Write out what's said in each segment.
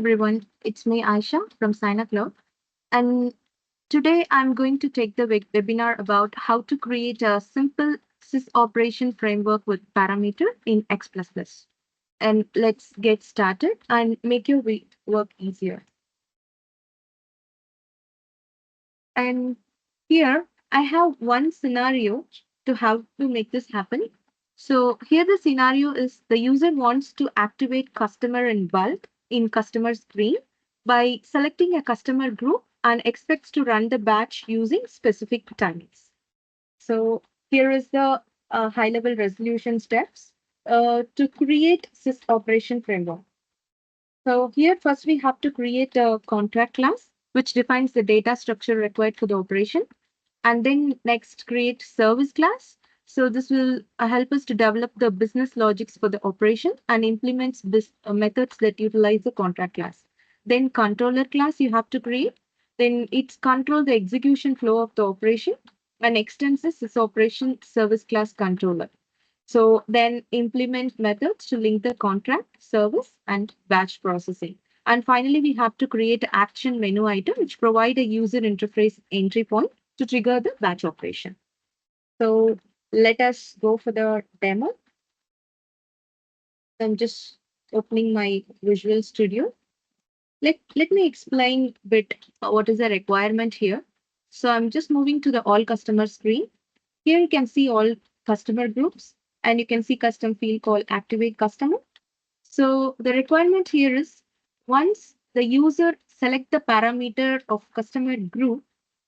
everyone, it's me Aisha from Sign Up Club, and today I'm going to take the webinar about how to create a simple Sys Operation Framework with parameter in X++. And let's get started and make your work easier. And here I have one scenario to how to make this happen. So here the scenario is the user wants to activate customer in bulk in customer screen by selecting a customer group and expects to run the batch using specific timings. So here is the high level resolution steps to create Sys Operation Framework. So here first we have to create a contract class which defines the data structure required for the operation, and then next create service class. So this will help us to develop the business logics for the operation and implements methods that utilize the contract class. Then controller class you have to create. Then it's control the execution flow of the operation and extends this operation service class controller. So then implement methods to link the contract, service, and batch processing. And finally, we have to create an action menu item, which provide a user interface entry point to trigger the batch operation. So let us go for the demo. I'm just opening my Visual Studio. Let me explain a bit what is the requirement here. So I'm just moving to the all customer screen. Here you can see all customer groups and you can see custom field called activate customer. So the requirement here is once the user select the parameter of customer group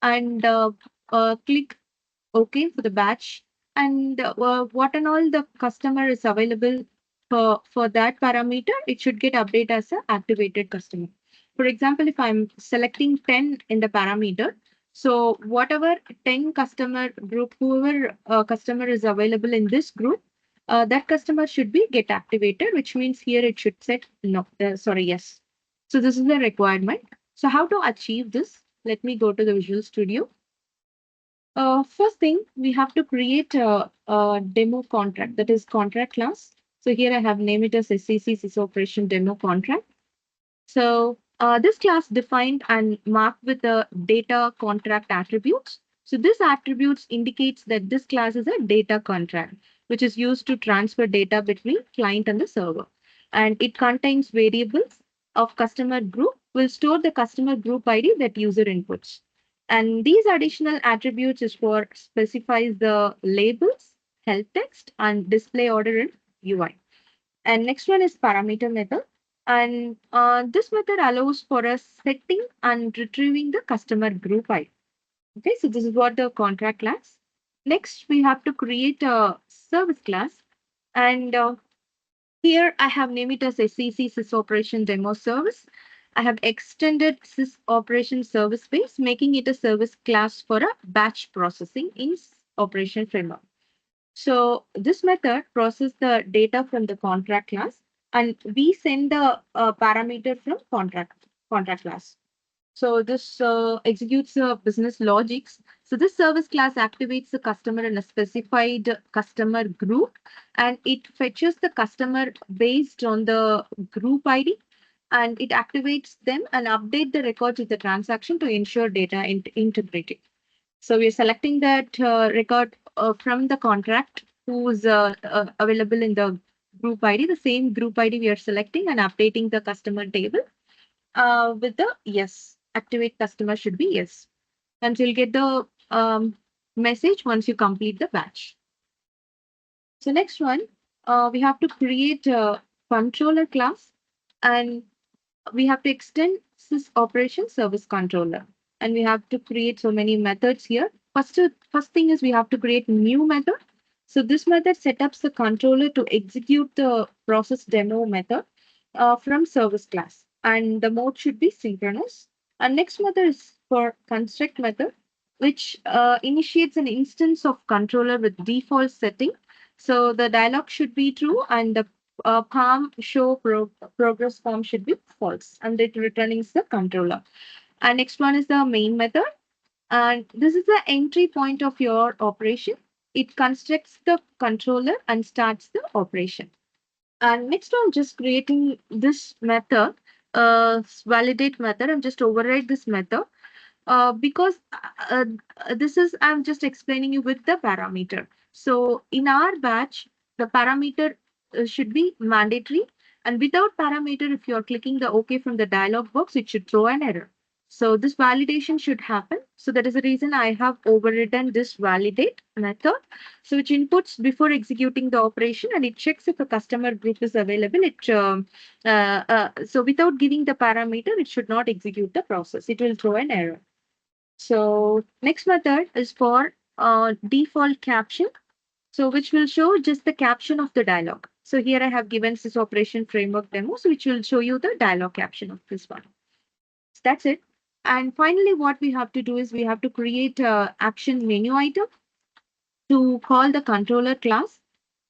and click OK for the batch, and what and all the customer is available for that parameter, it should get updated as an activated customer. For example, if I'm selecting 10 in the parameter, so whatever 10 customer group, whoever customer is available in this group, that customer should be get activated, which means here it should set no, yes. So this is the requirement. So how to achieve this? Let me go to the Visual Studio. First thing, we have to create a demo contract, that is contract class. So here I have named it as SCC Sys Operation Demo Contract. So this class defined and marked with the data contract attributes. So this attributes indicates that this class is a data contract, which is used to transfer data between client and the server. And it contains variables of customer group, will store the customer group ID that user inputs. And these additional attributes is for specifies the labels, help text, and display order in UI. And next one is parameter method. And this method allows for us setting and retrieving the customer group ID. Okay, so this is what the contract class. Next, we have to create a service class. And here I have named it as SCC Sys Operation Demo Service. I have extended Sys Operation Service Space, making it a service class for a batch processing in Operation Framework. So this method processes the data from the contract class, and we send the parameter from contract class. So this executes business logics. So this service class activates the customer in a specified customer group, and it fetches the customer based on the group ID, and it activates them and update the records of the transaction to ensure data integrity. So we are selecting that record from the contract who's available in the group ID, the same group ID we are selecting and updating the customer table with the yes. Activate customer should be yes. And you'll get the message once you complete the batch. So next one, we have to create a controller class and we have to extend Sys Operation Service Controller. And we have to create so many methods here. First thing is we have to create new method. So this method sets up the controller to execute the process demo method from service class. And the mode should be synchronous. And next method is for construct method, which initiates an instance of controller with default setting. So the dialog should be true and the palm show progress form should be false, and it returning the controller. And next one is the main method. And this is the entry point of your operation. It constructs the controller and starts the operation. And next one, just creating this method validate method. I'm just override this method because this is, I'm just explaining you with the parameter. So in our batch, the parameter should be mandatory, and without parameter, if you are clicking the OK from the dialog box, it should throw an error. So this validation should happen. So that is the reason I have overridden this validate method. So which inputs before executing the operation, and it checks if a customer group is available. So without giving the parameter, it should not execute the process. It will throw an error. So next method is for default caption. So which will show just the caption of the dialog. So here I have given Sys Operation Framework demo, so which will show you the dialog caption of this one. So that's it. And finally, what we have to do is we have to create a action menu item to call the controller class,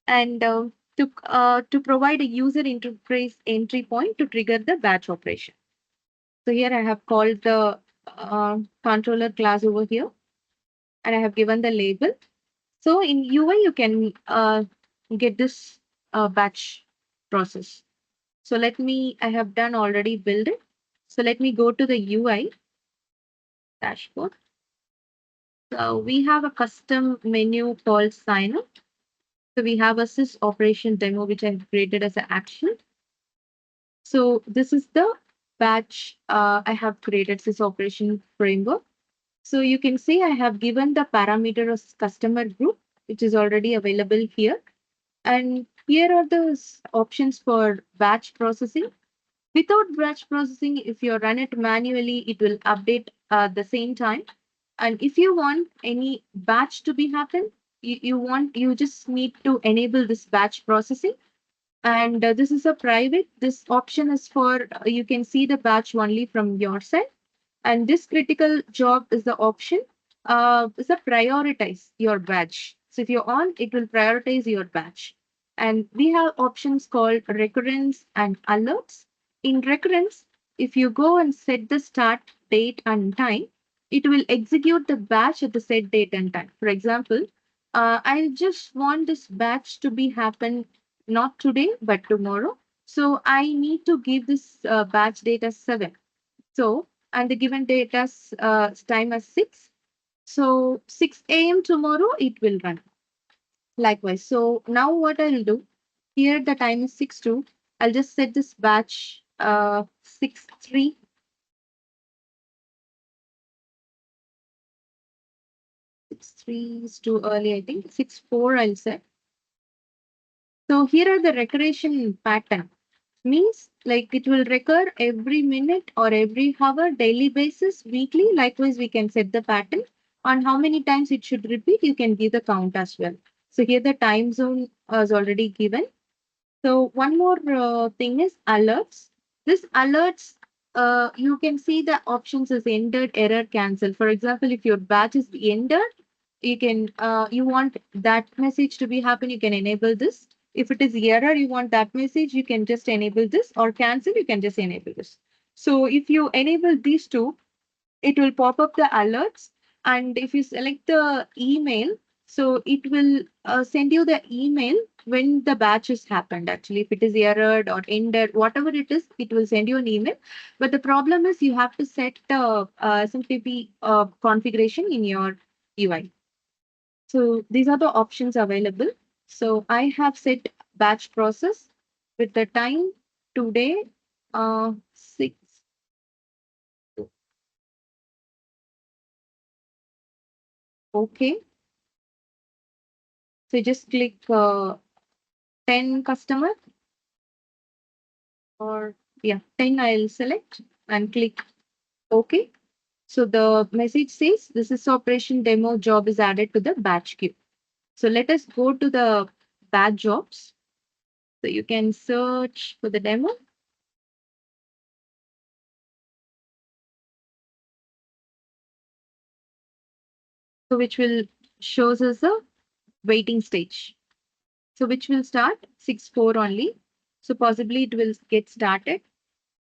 and to provide a user interface entry point to trigger the batch operation. So here I have called the controller class over here, and I have given the label. So in UI, you can get this batch process. So I have done already build it. So let me go to the UI dashboard. So we have a custom menu called sign up. So we have a sys operation demo, which I have created as an action. So this is the batch I have created, sys operation framework. So you can see I have given the parameter as customer group, which is already available here. And here are the options for batch processing. Without batch processing, if you run it manually, it will update at the same time. And if you want any batch to be happen, you just need to enable this batch processing. And this is a private. This option is for you can see the batch only from your side. And this critical job is the option. Is a prioritize your batch. So if you're on, it will prioritize your batch. And we have options called recurrence and alerts. In recurrence, if you go and set the start date and time, it will execute the batch at the set date and time. For example, I just want this batch to be happen not today but tomorrow. So I need to give this batch date as 7. So and the given data time as 6. So 6 a.m. tomorrow it will run. Likewise. So now what I'll do, here the time is 6:02. I'll just set this batch 6:03. 6:03 is too early, I think. 6:04 I'll set. So here are the recursion pattern. Means like it will recur every minute or every hour, daily basis, weekly. Likewise, we can set the pattern on how many times it should repeat. You can give the count as well. So here the time zone is already given. So one more thing is alerts. This alerts, you can see the options is ended, error, cancel. For example, if your batch is ended, you can you want that message to be happen, you can enable this. If it is error, you want that message, you can just enable this, or cancel, you can just enable this. So if you enable these two, it will pop up the alerts. And if you select the email, so it will send you the email when the batch has happened. Actually, if it is errored or ended, whatever it is, it will send you an email. But the problem is you have to set the SMTP configuration in your UI. So these are the options available. So I have set batch process with the time today, 6. Okay. So just click 10 customer, or yeah, 10 I'll select and click OK. So the message says this is operation demo job is added to the batch queue. So let us go to the batch jobs. So you can search for the demo. So which will shows us a waiting stage. So which will start 6:04 only. So possibly it will get started.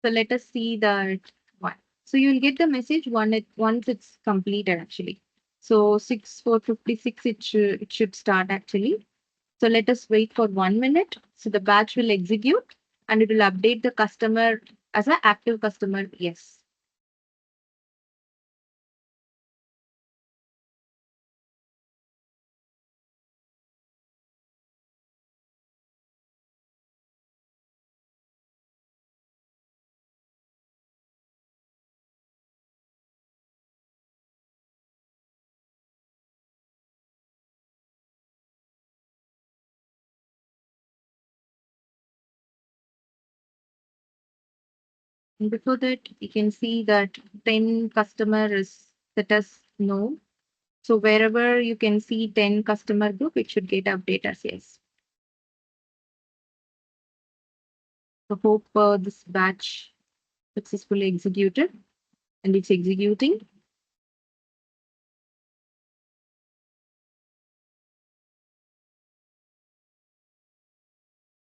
So let us see that one. So you will get the message once it's completed actually. So 6:4:56 it should start actually. So let us wait for 1 minute. So the batch will execute and it will update the customer As an active customer, yes. And before that, you can see that 10 customer is set as no. So wherever you can see 10 customer group, it should get update as yes. So hope this batch successfully executed and it's executing.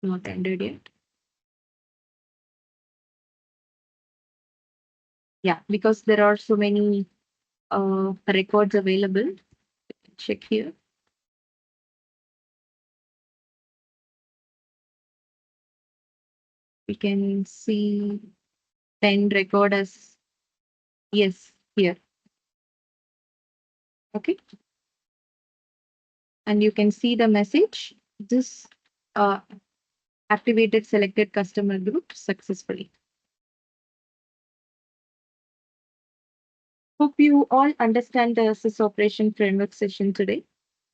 Not ended yet. Yeah, because there are so many records available. Check here. We can see 10 record as yes here. Okay. And you can see the message. This uh, activated selected customer group successfully. Hope you all understand the Sys Operation Framework session today.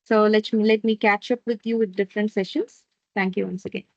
So let me catch up with you with different sessions. Thank you once again.